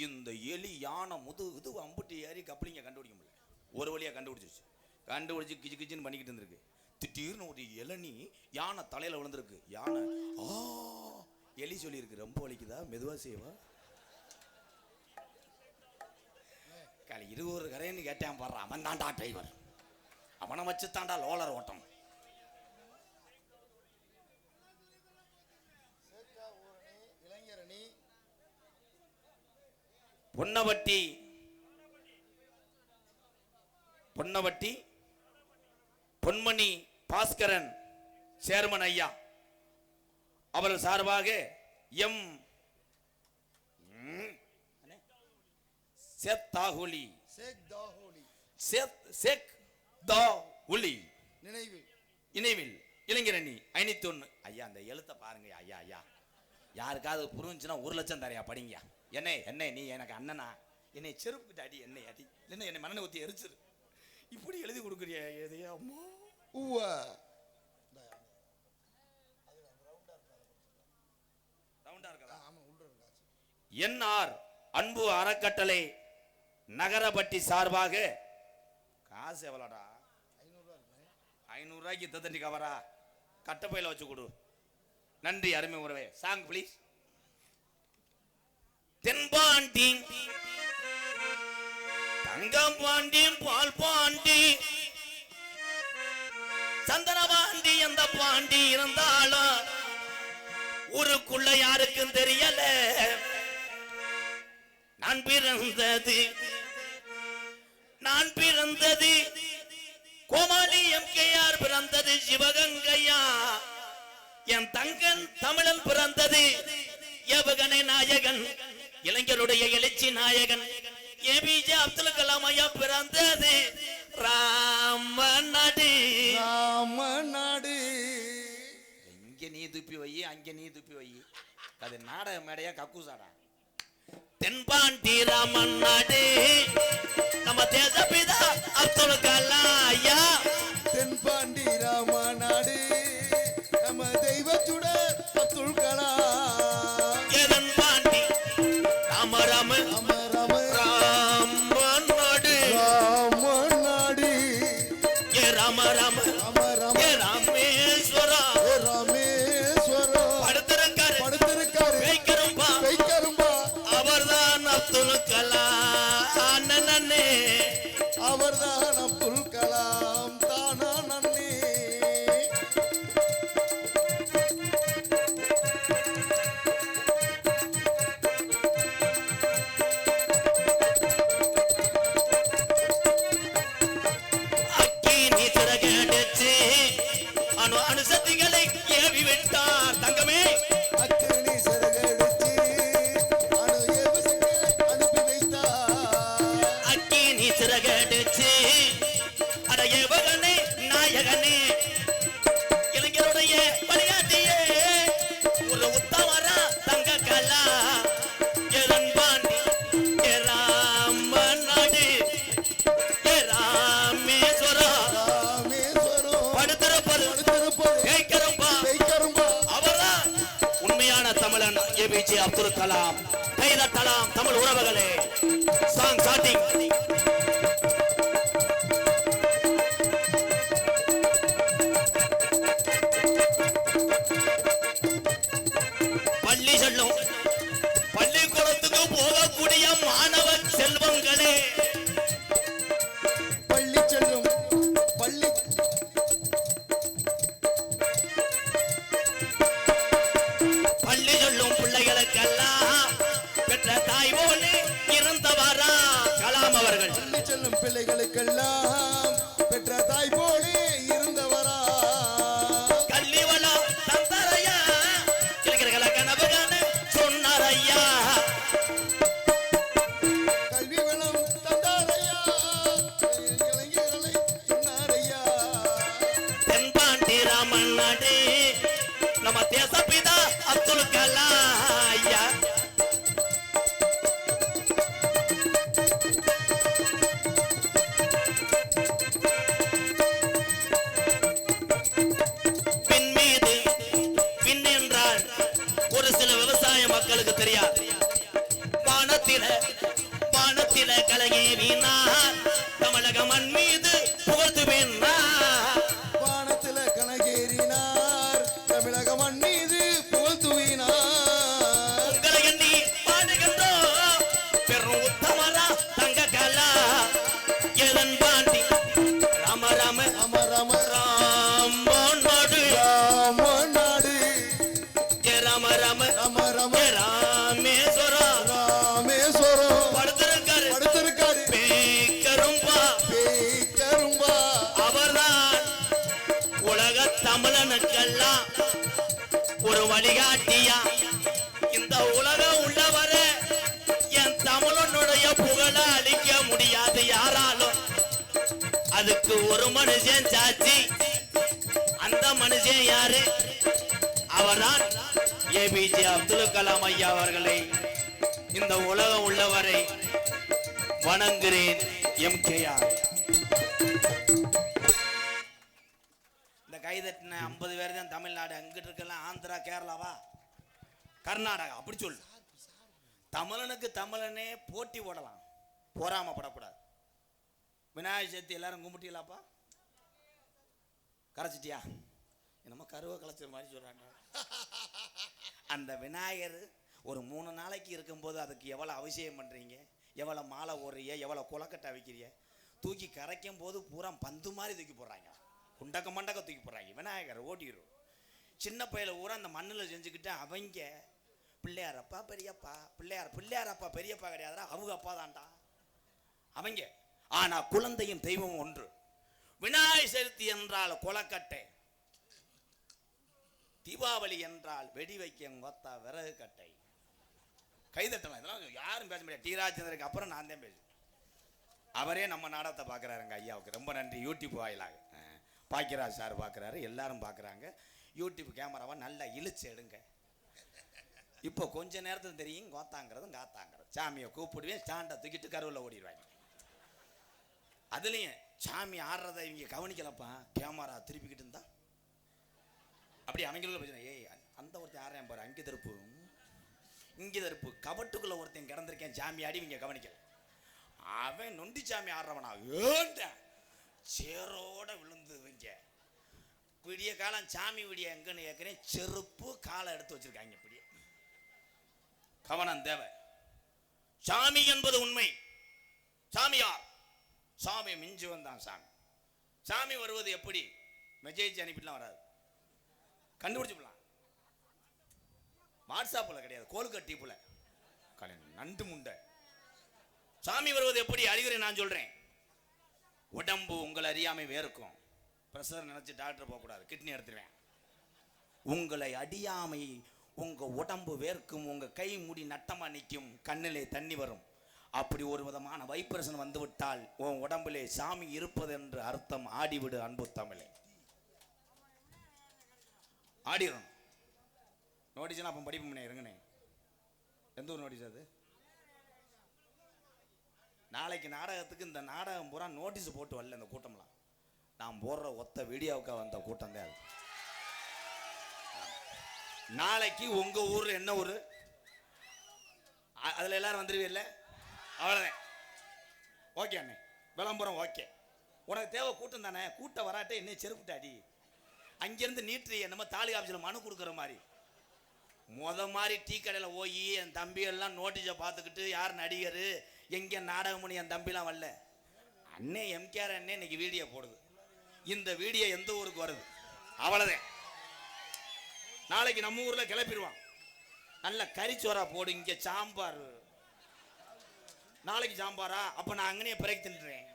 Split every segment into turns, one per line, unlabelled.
இந்த எலி யானை இது அம்புட்டி ஏறி கப்பலிங்க கண்டுபிடிக்க முடியல. ஒரு வழியாக கண்டுபிடிச்சு கிச்சு கிச்சுன்னு பண்ணிக்கிட்டு இருந்திருக்கு. திடீர்னு ஒரு இளநீ யானை தலையில் விழுந்திருக்கு. யானை எலி சொல்லியிருக்கு, ரொம்ப வலிக்குதா, மெதுவாக செய்வா. காலை 20 கரைன்னு கேட்டேன் பாடுறான். அவன் தாண்டா டிரைவர், அவனை வச்சு தாண்டா லோலர் ஓட்டம். பொன்னவட்டி பொன்மணி பாஸ்கரன் சேர்மன் ஐயா அவர்கள் சார்பாக எம் சேத்தாகுலி நினைவில் இளைஞரணி 501. ஐயா அந்த எழுத்த பாருங்க ஐயா. ஐயா யாருக்காவது புரிஞ்சுன்னா 1 லட்சம் தரையா படிங்க. என்ன நீ எனக்கு அண்ணனா, என்னை செருப்புக்கிட்ட அடி, என்னை அடி, இல்லைன்னா என்னை மண்ணை ஊற்றி எரிச்சிரு. இப்படி எழுதி கொடுக்குறியா எதையா அம்மா? என்ஆர் அன்பு அறக்கட்டளை நகரப்பட்டி சார்பாக காசு எவ்வளோடா? 500 ரூபாய்க்கு தண்ணி கவரா கட்டப்பையில வச்சு கொடு. நன்றி அருமை உறவே. Song please. தென்பாண்டி தங்கம் பாண்டி பால் பாண்டி சந்தன பாண்டி எந்த பாண்டி இருந்தாலும் ஊருக்குள்ள யாருக்கும் தெரியல. நான் பிறந்தது கோமாளி எம்கேஆர் பிறந்தது சிவகங்கையா. என் தங்கன் தமிழன் பிறந்தது ஏவுகணை நாயகன், இளைஞருடைய எழுச்சி நாயகன் ஏபிஜே அப்துல் கலாம் ஐயா பிறந்தது ராமநாடு. இங்க நீ துப்பி வை, அங்க நீ துப்பி வை. அது நாடக மேடையா கக்கூசாடா. தென்பாண்டி ராமநாடு நம்ம தேசபிதா அப்துல் கலாம் ஐயா.
தென்பாண்டி ராமநாடு நம்ம தெய்வச்சுடர் அப்துல் கலாம்.
தென்பாண்டி ராம ராம ராமநாடு ஏ ராம ராம ஏ ராமேஸ்வரா படுத்திருக்காரு வைக்கரும்பா. அவர்தான் அப்துல் கலாம் நன்னே,
அவர்தான் அப்துல் கலாம் தானா நன்னே.
அணுசக்திகளை ஏவி விட்டார் தங்கமே.
அக்கினி சிறகடிச்சு அணு ஏவுகணைகளை அனுப்பி வைத்தார்.
அக்கினி சிறகடிச்சு அட ஏவுகணை நாயகனே, இளைஞருடைய பணியாற்றியே ஒரு உத்தமரா தங்க கலா. எரன்பாண்டி ஏ ராமநாடு ஏ ராமேஸ்வரா அவர்தான் உண்மையான தமிழன் ஏபிஜே அப்துல் கலாம். கைதட்டலாம் தமிழ் உறவுகளே. Song starting. பள்ளி செல்லும் பள்ளிக்கூடத்துக்கு போகக்கூடிய மாணவ செல்வங்களே,
பள்ளி செல்லும் பள்ளி
பள்ளி சொல்லும் பிள்ளைகளுக்கெல்லாம் பெற்ற தாய் போலே இருந்தவரா கலாம் அவர்கள்.
பள்ளி செல்லும் பிள்ளைகளுக்கெல்லாம் பெற்ற தாய் போலே இருந்தவரா.
கல்வி வளம் தந்தாரையா, இளைஞர்களை கனவுகான சொன்னாரையா.
கல்வி வளம் தந்தாரையா, இளைஞர்களை சொன்னாரையா.
தென்பாண்டி ராமநாடு நம்ம தேசபிதா அப்துல் கலாம் ஐயா. பின் மீது பின் என்றால் ஒரு சில விவசாய மக்களுக்கு தெரியாது. வானத்தில் வானத்தில கலையேறினார் தமிழக மண் மீது புகழ்த்துவேனார்.
வானத்தில கனகேறினார் தமிழக மண் மீது புகழ்த்துவினார்.
உங்களை எண்ணி பாடுகின்றோம் பெரும் உத்தமரா தங்க கலா எதன் பாண்டி ராம ராம
ராம ராம
ராமநாடு
ராமநாடு
ராம ராம
ராம ராம
ராமேஸ்வரம்
ராமேஸ்வரம்
படுத்திருக்காரு
படுத்திருக்காரு
பேக்கரும்பா
பேக்கரும்பா.
அவர்தான் உலக தமிழனுக்கெல்லாம் ஒரு வழிகாட்டியா. இந்த உலகம் உள்ளவரை என் தமிழனுடைய புகழ அழிக்க முடியாது யாராலும். அதுக்கு ஒரு மனுஷன் சாட்சி. அந்த மனுஷன் யாரு? அவர்தான் ஏபிஜே அப்துல் கலாம் ஐயா அவர்களை இந்த உலகம் உள்ளவரை வணங்குகிறேன். எம்கேஆர். இந்த கைதட்டின 50 பேர் தான் தமிழ்நாடு. அங்கிட்டு இருக்கலாம் ஆந்திரா, கேரளாவா, கர்நாடகா. அப்படி சொல்லு. தமிழனுக்கு தமிழனே போட்டி போடலாம், போராமப்படக்கூடாது. விநாயகர் சதுர்த்தி எல்லாரும் கும்பிட்டீங்களாப்பா? கரைச்சிட்டியா? என்னமோ கருவை கலைச்ச மாதிரி சொல்றாங்க. அந்த விநாயகர் ஒரு 3 நாளைக்கு இருக்கும்போது அதுக்கு எவ்வளோ அபிஷேகம் பண்ணுறீங்க, எவ்வளோ மாலை ஓடுறீங்க, எவ்வளோ குளக்கட்டை வைக்கிறீங்க. தூக்கி கரைக்கும் போது பூரா பந்து மாதிரி தூக்கி போடுறாங்க, குண்டக்க மண்டக்க தூக்கி போடுறாங்க. விநாயகர் ஓடிடும். சின்ன பையில ஊரா அந்த மண்ணில் செஞ்சுக்கிட்டு அவங்க பிள்ளையாரப்பா பெரியப்பா, பிள்ளையாரப்பா பெரியப்பா கிடையாதுடா, அவங்க அப்பா தான்டா அவங்க. ஆனா குழந்தையும் தெய்வம் ஒன்று. விநாயகர் சதுர்த்தி என்றால் கொலக்கட்டை, தீபாவளி என்றால் வெடி வைக்க கொத்தா விறகு கட்டை. கைதட்டலாம். இதெல்லாம் யாரும் பேச முடியாது. டி ராஜேந்திரனுக்கு அப்புறம் நான் தான் பேசுவேன். அவரே நம்ம நாடகத்தை பார்க்குறாருங்க. ஐயாவுக்கு ரொம்ப நன்றி. யூடியூப் வாயிலாக பாக்கியராஜ் சார் பார்க்குறாரு, எல்லாரும் பார்க்குறாங்க. யூடியூப் கேமராவை நல்லா இழுச்சு எடுங்க. இப்போ கொஞ்ச நேரத்துக்கு தெரியும் கோத்தாங்கிறதும் காத்தாங்கிறது. சாமியை கூப்பிடுவேன், ஸ்டாண்டை தூக்கிட்டு கருவில் ஓடிடுவாங்க. அதுலேயும் சாமி ஆடுறதை இவங்க கவனிக்கலப்பா, கேமரா திருப்பிக்கிட்டு இருந்தா அப்படி அவங்களுக்குள்ள பிரச்சனை. ஏய் அந்த ஒருத்தன் ஆடுறேன் பாரு, அங்கே தருப்பு இங்கே தருப்பு, கபட்டுக்குள்ள ஒருத்தன் கிடந்திருக்கேன் சாமி ஆடி இவங்க கவனிக்கல. அவன் நொண்டி சாமி ஆடுறவனா ஏண்டா சேரோட விழுந்துவங்க. விடிய காலம் சாமி விடிய எங்கன்னு கேட்குறேன், செருப்பு காலை எடுத்து வச்சிருக்காங்க. இப்படி கவனம் தேவை. சாமி என்பது உண்மை. சாமியார் சாமி மிஞ்சி வந்தான். சாமி வருவது எப்படி? மெசேஜ் அனுப்பிட்டுலாம் வராது, கண்டுபிடிச்சுக்கலாம். வாட்ஸ்அப்பில் கிடையாது, கோல்கட் டீப்புல நண்டு முண்டை. சாமி வருவது எப்படி? அறிகுறி நான் சொல்றேன். உடம்பு உங்களை அறியாமை வேர்க்கும். பிரஷர் நினைச்சு டாக்டர் போகக்கூடாது, கிட்னி எடுத்துருவேன். உங்களை அடியாமை உங்க உடம்பு வேர்க்கும், உங்க கை முடி நட்டமா நிற்கும், கண்ணிலே தண்ணி வரும். அப்படி ஒரு விதமான வைப்ரேஷன் வந்து விட்டால் உன் உடம்பிலே சாமி இருப்பது என்று அர்த்தம். ஆடிவிடு அன்பு தமிழே, ஆடிடும். நோட்டீஸ்னா அப்போ படிப்பு இருங்கண்ணே. எந்த ஊர் நோட்டீஸ் அது? நாளைக்கு நாடகத்துக்கு இந்த நாடகம் பூரா நோட்டீஸ் போட்டு வரல. இந்த கூட்டம்லாம் நான் போடுற ஒத்த வீடியோவுக்காக வந்த கூட்டம் தான் அது. நாளைக்கு உங்க ஊர்ல என்ன ஊரு, அதுல எல்லாரும் வந்துருவீல்ல? அவ்வளவுதான். ஓகே அண்ணே, விளம்பரம் ஓகே. உனக்கு தேவை கூட்டம் தானே. கூட்டம் வராட்டே என்ன செருப்புட்டாடி அங்கிருந்து நீட்டு என்னமோ தாலுகா ஆஃபீஸில் மனு கொடுக்குற மாதிரி. மாதிரி டீ கடையில் போய் என் தம்பி எல்லாம் நோட்டீஸை பார்த்துக்கிட்டு யார் நடிகர் எங்கே நாடகம் பண்ணி என் தம்பிலாம் வரல. அண்ணே எம்கேஆர் அண்ணே இன்னைக்கு வீடியோ போடுது. இந்த வீடியோ எந்த ஊருக்கு வருது? அவ்வளோதான். நாளைக்கு நம்ம ஊரில் கிளப்பிடுவான். நல்ல கறிச்சோரா போடு. இங்கே சாம்பார். நாளைக்கு சாம்பாரா? அப்போ நான் அங்கனே பிறகு தின்னுறேன்.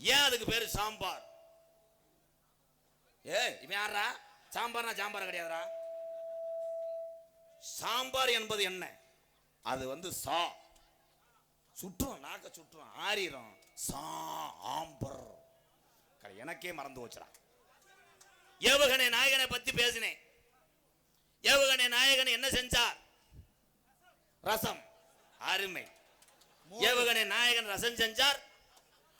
ஏன் அதுக்கு பேரு சாம்பார்? இவன் யாரா? சாம்பார்னா சாம்பார் கிடையாதுரா. சாம்பார் என்பது என்ன? அது சா சுற்றும், நாக்க சுற்றும், ஆரிரும். சாம்பர். எனக்கே மறந்து வச்சுறா. ஏவுகணை நாயகனை பத்தி பேசினேன். ஏவுகணை நாயகன் என்ன செஞ்சார்? ரசம். அருமை. ஏவுகணை நாயகன் ரசம் செஞ்சார்.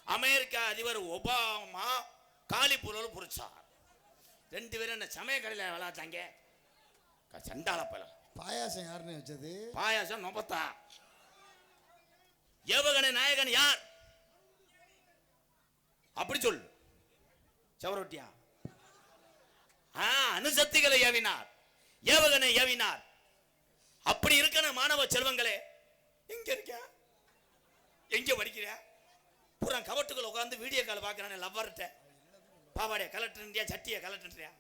அமெரிக்கா அதிபர் ஒபாமா காலிப்புரோல் புரிச்சார். 2 பேரும் என்ன சமய கடையில் விளையாட்டாங்க. சண்டால பல.
பாயாசம் யாருன்னு வச்சது?
பாயாசம் நொபத்தா. ஏவகண நாயகன் யார்? அப்படி சொல்லு. சவரொட்டியா? அணுசக்திகளை ஏவினார், ஏவகனை ஏவினார். அப்படி இருக்கணும் மாணவ செல்வங்களே. எங்க இருக்க? எங்க படிக்கிற? பூரா கவட்டுக்குள்ள உட்கார்ந்து வீடியோ கால் பாக்குறானே லவ்வர்ட்ட. பாவாடைய கலெக்டர்ன்றியா, சட்டியை கலெக்டர்ன்றியா?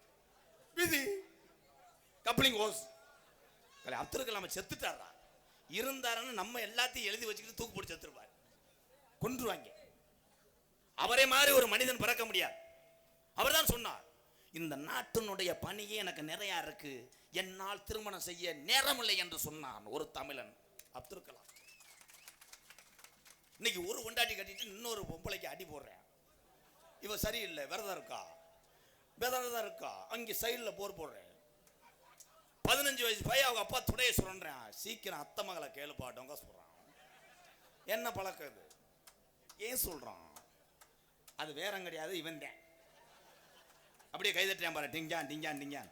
விதி கப்ளிங் ஹோஸ். அப்துல் கலாம் செத்துட்டாரா? இருந்தாருன்னு நம்ம எல்லாத்தையும் எழுதி வச்சுக்கிட்டு தூக்கு போட்டு செத்துருவார், கொன்றுவாங்க. அவரே மாதிரி ஒரு மனிதன் பிறக்க முடியாது. அவர் தான் சொன்னார், இந்த நாட்டினுடைய பணியே எனக்கு நிறைய இருக்கு, என்னால் திருமணம் செய்ய நேரமில்லை என்று சொன்னான் ஒரு தமிழன், அப்துல் கலாம். இன்னைக்கு ஒரு கொண்டாட்டி கட்டிட்டு இன்னொரு பொம்பளைக்கு அடி போடுறேன். இவ சரியில்லை, விரதம் இருக்கா, அங்கே சைடில் போர் போடுறேன். 15 வயசு பையன் அவங்க அப்பா துடைய சொல்றேன், சீக்கிரம் அத்தை மகளை கேளுப்பாட்டவங்க சொல்றான். என்ன பழக்கம் இது? ஏன் சொல்றான்? அது வேற கிடையாது, இவன் தான். அப்படியே கைதட்டான் பாரு, டிங்கான் டிங்கான் டிங்கான்.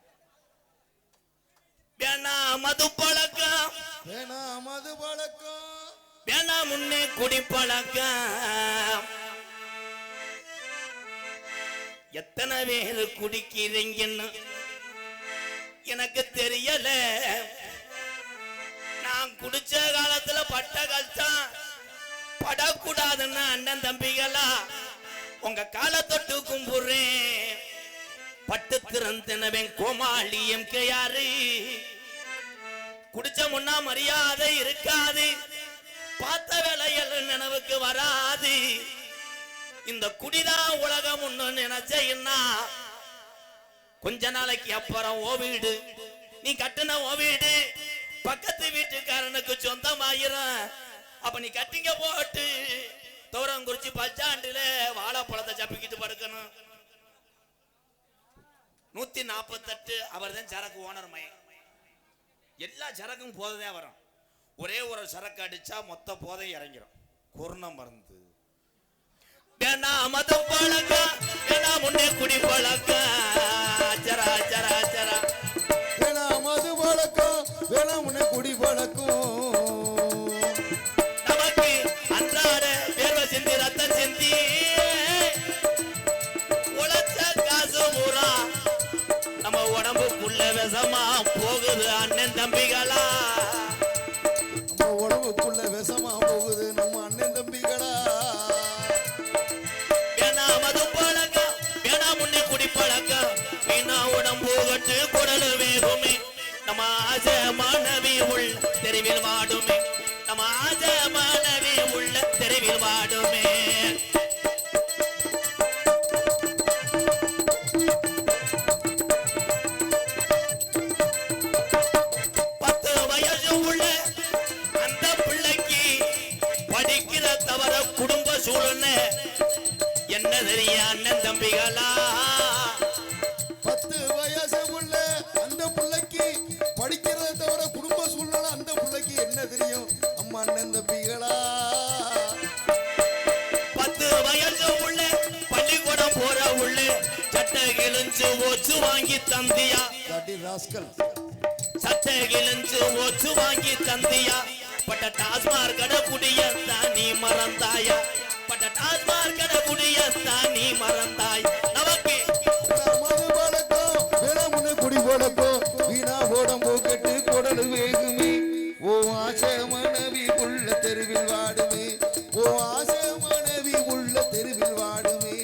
வேணா மது பழக்கம்,
வேணா மது பழக்கம்,
வேணா முன்னே குடி பழக்கம். எத்தனை பேர் குடிக்கிறீங்கன்னு எனக்கு தெரியல. நான் குடிச்ச காலத்துல பட்ட கஷ்டம் படக்கூடாதுன்னு அண்ணன் தம்பிகளா உங்க காலை தொட்டு கும்புறேன். பட்டு திறந்தனவன் கோமாளி எம்கேயாரு. குடிச்ச முன்னா மரியாதை இருக்காது, பார்த்த வேலைகள் நினைவுக்கு வராது. இந்த குடிதான் உலகம் ஒண்ணு நினைச்சேன்னா கொஞ்ச நாளைக்கு அப்புறம் ஓ வீடு, நீ கட்டுன ஓ வீடு பக்கத்து வீட்டுக்காரனுக்கு சொந்தமாயிரும். அப்ப நீ கட்டிங்க போட்டு தோரங்குறிச்சி பச்சாண்டுல வாழைப்பழத்தை சப்பிக்கிட்டு படுக்கணும். 148 அவர் தான் சரக்கு ஓனர் மயன். எல்லா சரக்கும் போதே வரும். ஒரே ஒரு சரக்கு அடிச்சா மொத்த போதை இறங்கிடும். கொரோனா மருந்து. வேணா மது பழக்கம், வேணா முன்னே குடி பழக்கம். அச்சரா அச்சரா அச்சரா.
வேணா மது பழக்கம், வேணா முன்னே குடி பழக்கம்.
நமக்கு அன்றாட வேர்வை சிந்தி ரத்தம் சிந்தி உழைச்ச காசு பூரா நம்ம உடம்புக்குள்ள விஷமா போகுது அண்ணன் தம்பிகளா.
நம்ம உடம்புக்குள்ள விஷமா போகுது நம்ம அண்ணன் தம்பிகளா.
வேணா மது பழக்கம், வேணா முன்னே குடி பழக்கம். வீணா உடம்பு கட்டு குடல் வேகுமே. நம்ம ஆசை மாணவி உள்ள தெருவில் வாடுமே. நம்ம ஆசை மாணவி உள்ள தெருவில் வாடுமே. என்ன தெரிய அண்ணன் தம்பிகளா?
10 வயசு உள்ள அந்த பிள்ளைக்கு படிக்கிறத தவிர குடும்ப சூழ்நிலை அந்த பிள்ளைக்கு என்ன தெரியும்? அம்மா அண்ணன் தம்பிகளா.
10 வயசு உள்ள பள்ளிக்கூடம் போற உள்ள சட்டை கிழிஞ்சு ஓச்சு வாங்கி தந்தியா. சட்டை கிழிஞ்சு ஓச்சு வாங்கி தந்தியா. பட்ட டாஸ்மார் கடை குடிய நீ மறந்தாயா? பட்ட டாஸ்மார் கடை குடிய நீ மறந்தாய். நமக்கு
மது பழக்கம், வேணா முன்னே குடி பழக்கம். வீணா உடம்பு கட்டு குடல் வேகுமே. ஓ ஆசை மனைவி உள்ள தெருவில் வாடுமே. ஓ ஆசை மனைவி உள்ள தெருவில் வாடுமே.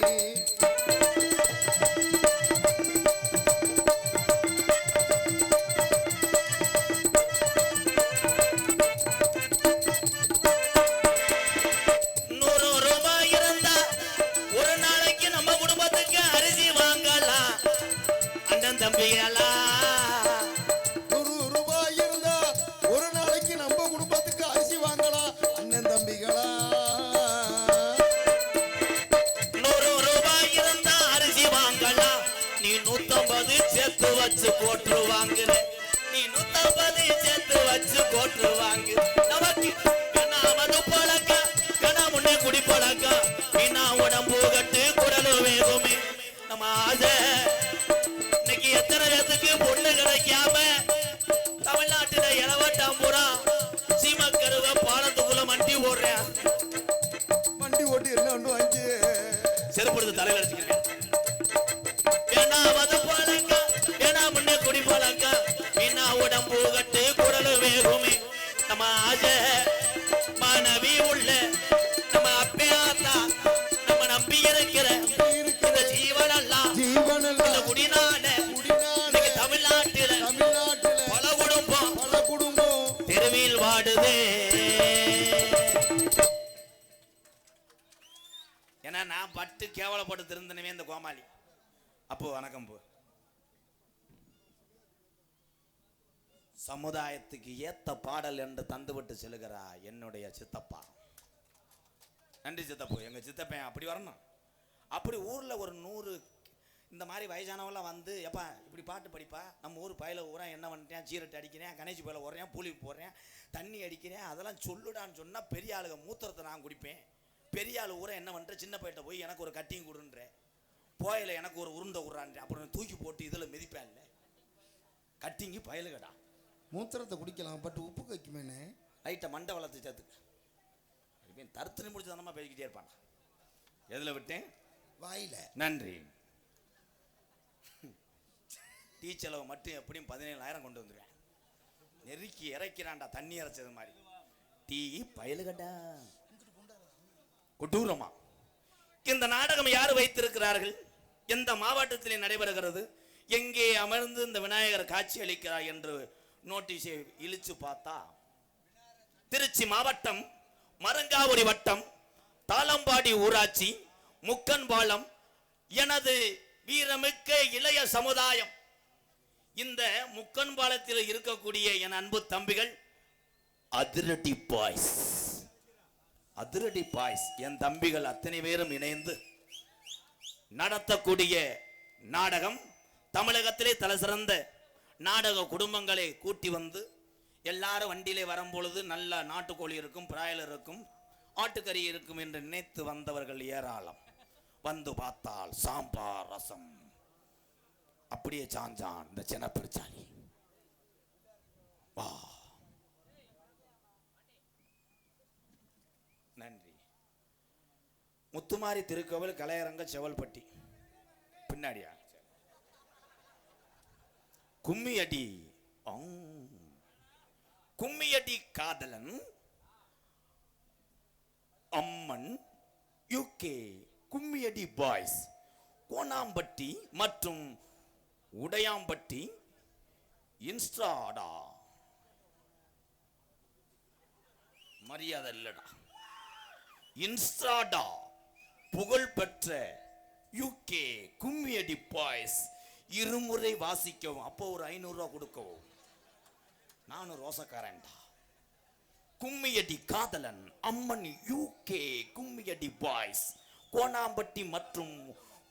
தம்பிகளா,
100 ரூபாய் இருந்தா ஒரு நாளைக்கு நம்ம குடும்பத்துக்கு அரிசி வாங்கலாம் அண்ணன் தம்பிகளா.
100 ரூபாய் இருந்தா அரிசி வாங்கலாம். நீ 150 சேர்த்து வச்சு போட்டு வாங்குற. நீ 150 சேர்த்து வச்சு போட்டு வாங்கு. நமக்கு வேணா மது பழக்கம், வேணா முன்னே குடி பழக்கம். வீணா உடம்பு கட்டு குடல் வேகுமே. நம்ம ஆசை எத்தனை பேத்துக்கு பொண்ணு கிடைக்காம ஆசை மனைவி உள்ள நம்ம அப்பையாத்தா நம்ம நம்பி இருக்கிற இந்த ஜீவனெல்லாம் இந்த குடிநாடு தமிழ்நாட்டில் பல குடும்பம் தெருவில் வாடுதே. ஏன்னா நான் பட்டு கேவலப்பட்டு திருந்தனவே இந்த கோமாளி. அப்போ வணக்கம் போ. சமுதாயத்துக்கு ஏத்த பாடல் என்று தந்துவிட்டு செல்கிறா என்னுடைய சித்தப்பா. நன்றி சித்தப்பா. எங்க சித்தப்பன் அப்படி வரணும். அப்படி ஊர்ல ஒரு 100 இந்த மாதிரி வயசானவெல்லாம் வந்து எப்பா இப்படி பாட்டு படிப்பா, நம்ம ஊர் பயில ஊரா என்ன பண்ணிட்டேன், சீரட்டு அடிக்கிறேன், கணேசி பயில ஓடுறேன், பூலி போடுறேன், தண்ணி அடிக்கிறேன், அதெல்லாம் சொல்லுடான்னு சொன்னா பெரிய ஆளுங்க மூத்திரத்தை நான் குடிப்பேன். பெரிய ஆளு ஊரை என்ன பண்ற, சின்ன பையிட்ட போய் எனக்கு ஒரு கட்டிங் கொடுன்ற, போயில எனக்கு ஒரு உருண்டை விடுறான், அப்புறம் தூக்கி போட்டு இதுல மிதிப்பேன். இல்லை கட்டிங்கி பயலுகடா.
மூத்திரத்தை குடிக்கலாம், பட் உப்பு வைக்குமேனே.
லைட்டை மண்டை வளர்த்து சேர்த்துக்கு தருத்தனி முடிச்சு தானமா பேசிக்கிட்டே இருப்பான். எதுல விட்டேன்? வாயில. நன்றி. டீ செலவு மட்டும் எப்படியும் 17,000 கொண்டு வந்துருவேன். நெருக்கி இறக்கிறான்டா தண்ணி இறைச்சது மாதிரி. டீ பயலுகடா கொடூரமா. இந்த நாடகம் யார் வைத்திருக்கிறார்கள்? எந்த மாவட்டத்திலே நடைபெறுகிறது? எங்கே அமர்ந்து இந்த விநாயகர் காட்சி அளிக்கிறார் என்று நோட்டீஸை இழுச்சு பார்த்தா திருச்சி மாவட்டம் மரங்காவூரி வட்டம் தாளம்பாடி ஊராட்சி முக்கன்பாலம் எனது வீரமிக்க இளைய சமுதாயம். இந்த முக்கன்பாலத்தில் இருக்கக்கூடிய என் அன்பு தம்பிகள் அதிரடி பாய்ஸ். அதிரடி பாய்ஸ் என் தம்பிகள் அத்தனை பேரும் இணைந்து நடத்தக்கூடிய நாடகம். தமிழகத்திலே தலைசிறந்த நாடக குடும்பங்களை கூட்டி வந்து எல்லாரும் வண்டியிலே வரும்பொழுது நல்ல நாட்டுக்கோழி இருக்கும், பிராயலர் இருக்கும், ஆட்டுக்கறி இருக்கும் என்று நினைத்து வந்தவர்கள் ஏராளம். வந்து பார்த்தால் சாம்பார் ரசம் அப்படியே சாஞ்சான் இந்த சின்னப்பிடிச்சாலி. வா நன்றி. முத்துமாரி திருக்கோவில் கலையரங்க செவல்பட்டி பின்னாடியா கும்மியடி. கும்மியடி காதலன் அம்மன் யூகே கும்மியடி பாய்ஸ் கோனாம்பட்டி மற்றும் உடையாம்பட்டி இன்ஸ்டாடா. மரியாதை இல்லடா. இன்ஸ்டாடா புகழ்பெற்ற யூகே கும்மியடி பாய்ஸ் இருமுறை வாசிக்கவும், அப்போ ஒரு 500 ரூபா கொடுக்கவும். நானும் ரோசக்காரன்டா. கும்மியடி காதலன் அம்மன் யூகே கும்மியடி பாய்ஸ் கோனாம்பட்டி மற்றும்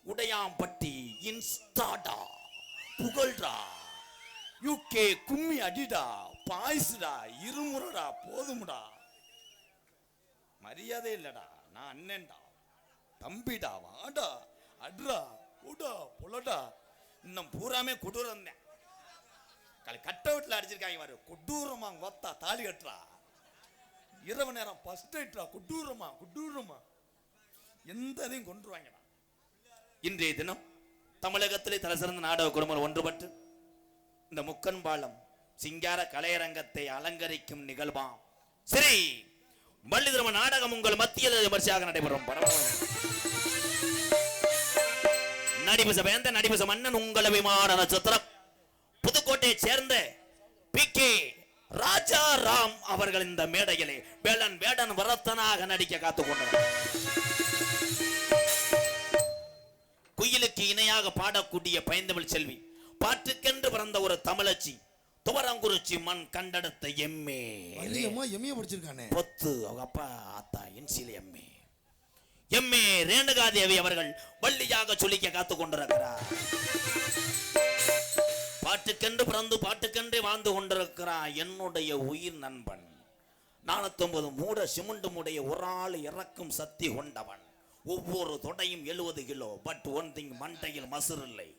உடையாம்பட்டி இன்ஸ்டாடா புகழ்டா. யூகே கும்மி அடிடா, பாய்ஸ்டா, இருமுறடா, போதும்டா. மரியாதை இல்லடா. நான் அண்ணன்டா, தம்பிடா, வாடா, அட்ரா, உடா, புலடா. இன்னும் பூராமே கொடூரம் தான். கட்ட வீட்டில் அடிச்சிருக்காங்க பாரு, கொடூரமா கொத்தா தாலி கட்டுறா. இரவு நேரம் ஃபர்ஸ்ட் நைட்ரா, கொடூரமா கொடூரமா எந்ததையும் கொண்டுருவாங்கடா. இன்றைய தினம் தமிழகத்திலே தலைசிறந்த நாடக குடும்பங்கள் ஒன்றுபட்டு இந்த முக்கன்பாலம் சிங்கார கலையரங்கத்தை அலங்கரிக்கும் நிகழ்வாம் சரி வள்ளிதிரம நாடகம் உங்கள் மத்தியில் விமர்சையாக நடைபெறும். நடிபச வேந்த நடிபச மன்னன் உங்கள் விமான நட்சத்திரம் புதுக்கோட்டையை சேர்ந்த பி.கே. ராஜா ராம் அவர்கள் இந்த மேடையிலே வேடன் வேடன் வரத்தனாக நடிக்க காத்துக்கொண்டார். குயிலுக்கு இணையாக பாடக்கூடிய பைந்தமிழ் செல்வி, பாட்டுக்கென்று பிறந்த ஒரு தமிழச்சி, துவரங்குறிச்சி மண் கண்டெடுத்த எம்ஏ
படிச்சிருக்கானே
பொத்து அவங்க அப்பா ஆத்தா என்சில எம்ஏ ரேணுகாதேவி அவர்கள் வள்ளியாக சொல்லிக்க காத்துக் கொண்டிருக்கிறார். பாட்டுக்கென்று பிறந்து பாட்டுக்கென்று வாழ்ந்து கொண்டிருக்கிறார் என்னுடைய உயிர் நண்பன். 49 மூட சிமெண்ட் மூடைய ஒரு ஆள் இறக்கும் சக்தி கொண்டவன். ஒவ்வொரு தொடையும் 70 கிலோ. பட் ஒன் திங், மண்டையில் மசுர் இல்லை.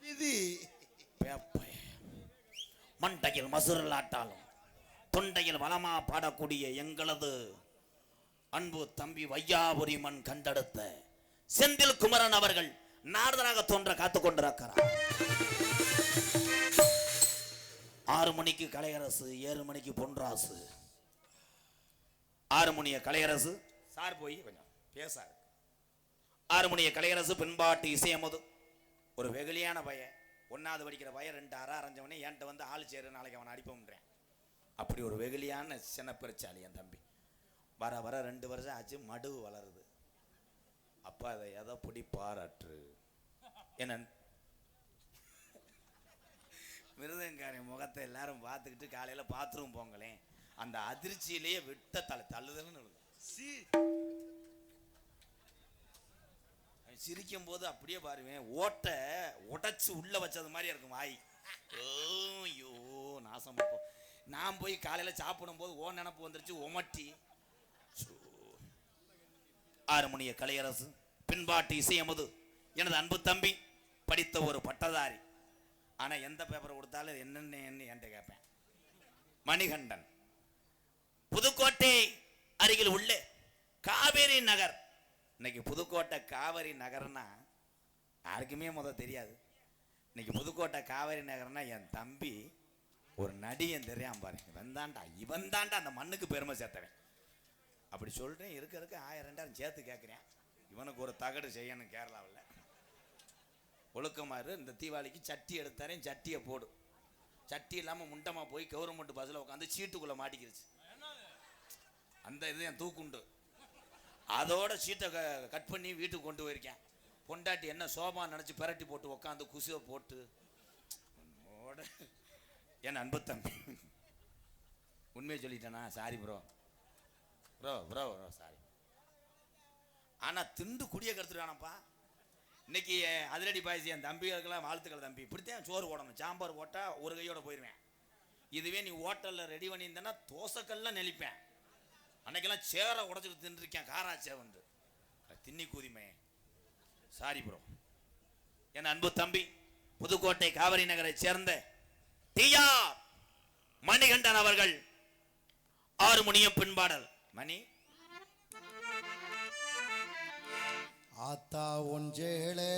இது
மண்டையில் மசுர் இல்லாட்டாலும் தொண்டையில் வளமா பாடக்கூடிய எங்களது அன்பு தம்பி வையாபுரி மண் கண்டெடுத்த செந்தில் குமரன் அவர்கள் நாரதராக தோன்ற காத்துக் கொண்டிருக்கிறார். 6 மணிக்கு கலையரசு, 7 மணிக்கு பொன்ராசு, ஆறுமுனிய கலையரசு சார் போய் கொஞ்சம் பேசாரு. ஆறுமுனிய கலையரசு பின்பாட்டு இசையமுது ஒரு வெகுளியான பையன். 1வது படிக்கிற பையன் 2 அரை அரைஞ்சவனே என்கிட்ட வந்து ஆள் சேரு நாளைக்கு அவனை அடிப்போம்ன்றேன். அப்படி ஒரு வெகுளியான சின்ன பெருச்சாளி என் தம்பி. வர வர 2 வருஷம் ஆச்சு, மடுவு வளருது. அப்பா அதை எதை பிடி பாராட்டு என்ன மிருதங்காரி முகத்தை எல்லாரும் பார்த்துக்கிட்டு காலையில் பாத்ரூம் போங்களேன், அந்த அதிர்ச்சியிலேயே விட்ட தள்ளுதல்னு சிரிக்கும் போது அப்படியே பாருவேன், ஓட்டை உடைச்சு உள்ள வச்சது மாதிரி இருக்கும் வாய். ஐயோ நாசம். நான் போய் காலையில் சாப்பிடும் போது ஓ நினப்பு வந்துருச்சு ஒமட்டி. ஆறுமுனிய கலையரசு பின்பாட்டு இசையமுது எனது அன்பு தம்பி, படித்த ஒரு பட்டதாரி. ஆனால் எந்த பேப்பரை கொடுத்தாலும் என்னென்னு என்கிட்ட கேட்பேன். மணிகண்டன் புதுக்கோட்டை அருகில் உள்ள காவேரி நகர். இன்னைக்கு புதுக்கோட்டை காவேரி நகர்னா யாருக்குமே தெரியாது. இன்னைக்கு புதுக்கோட்டை காவேரி நகர்னா என் தம்பி ஒரு நடிகன் தெரியாம பாருங்க, இவன் தாண்டா அந்த மண்ணுக்கு பெருமை சேர்த்தவன். அப்படி சொல்றேன். இருக்க 1000 2000 சேர்த்து கேட்குறேன். இவனுக்கு ஒரு தகடு செய்யணும் கேரளாவில். ஒழுக்கமாறு இந்த தீபாவளிக்கு சட்டி எடுத்தாரேன், சட்டியை போடு. சட்டி இல்லாமல் முண்டமாக போய் கவர்மெண்ட் பஸ்ஸில் உட்காந்து சீட்டுக்குள்ளே மாட்டிக்கிருச்சு. அந்த இது என் தூக்குண்டு. அதோட சீட்டை கட் பண்ணி வீட்டுக்கு கொண்டு போயிருக்கேன். பொண்டாட்டி என்ன சோபா நினச்சி பிரட்டி போட்டு உட்காந்து குசியை போட்டு என் அன்பு தம்பி. உண்மையை சொல்லிட்டேனா? Sorry bro bro bro bro sorry. ஆனால் திண்டு குடியை கருத்துருவானப்பா. இன்னைக்கு அதிரடி பாயசி என் தம்பிகளுக்கெல்லாம் வாழ்த்துக்கள் தம்பி. இப்படித்தான் சோறு போடணும். சாம்பார் போட்டால் ஒரு கையோட போயிடுவேன். இதுவே நீ ஹோட்டலில் ரெடி பண்ணியிருந்தேன்னா தோசைக்கல்லாம் நெளிப்பேன். அன்னைக்கெல்லாம் சேரை உடச்சிட்டு தின்றுருக்கேன். காராச்சே வந்து தின்னி கூதிமே. Sorry bro. என் அன்பு தம்பி புதுக்கோட்டை காவிரி நகரை சேர்ந்த டிஆர் மணிகண்டன் அவர்கள் ஆறுமுனியம் பின்பாடல். மணி
ஆத்தா ஒன்றேளே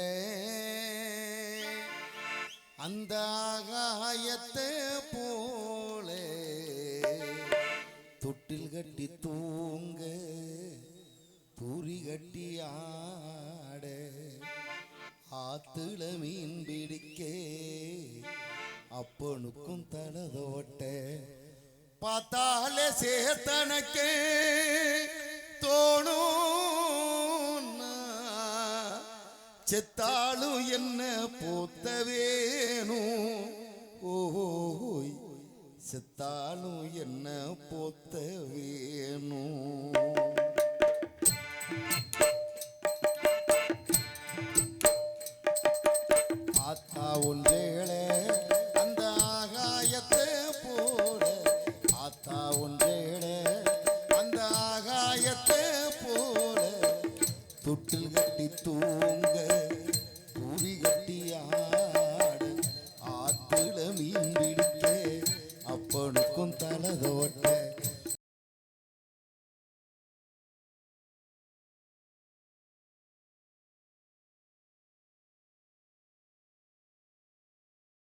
அந்த ஆகாயத்தை போலே தொட்டில் கட்டி தூங்க பூரி கட்டி ஆட ஆத்துல மீன் பிடிக்க அப்பனுக்கும் தலதோட்ட பார்த்தாலே சேத்தனக்கே தோணும் செத்தாலும் என்ன போத்த வேணும். ஓய் செத்தாலும் என்ன போத்த வேணும். ஆத்தா ஒன்றேளே அந்த ஆகாயத்தை போல, ஆத்தா ஒன்றேளே அந்த ஆகாயத்தை போல தொட்டில் கட்டி தூங்க பூரி கட்டி ஆட ஆத்துல மீன்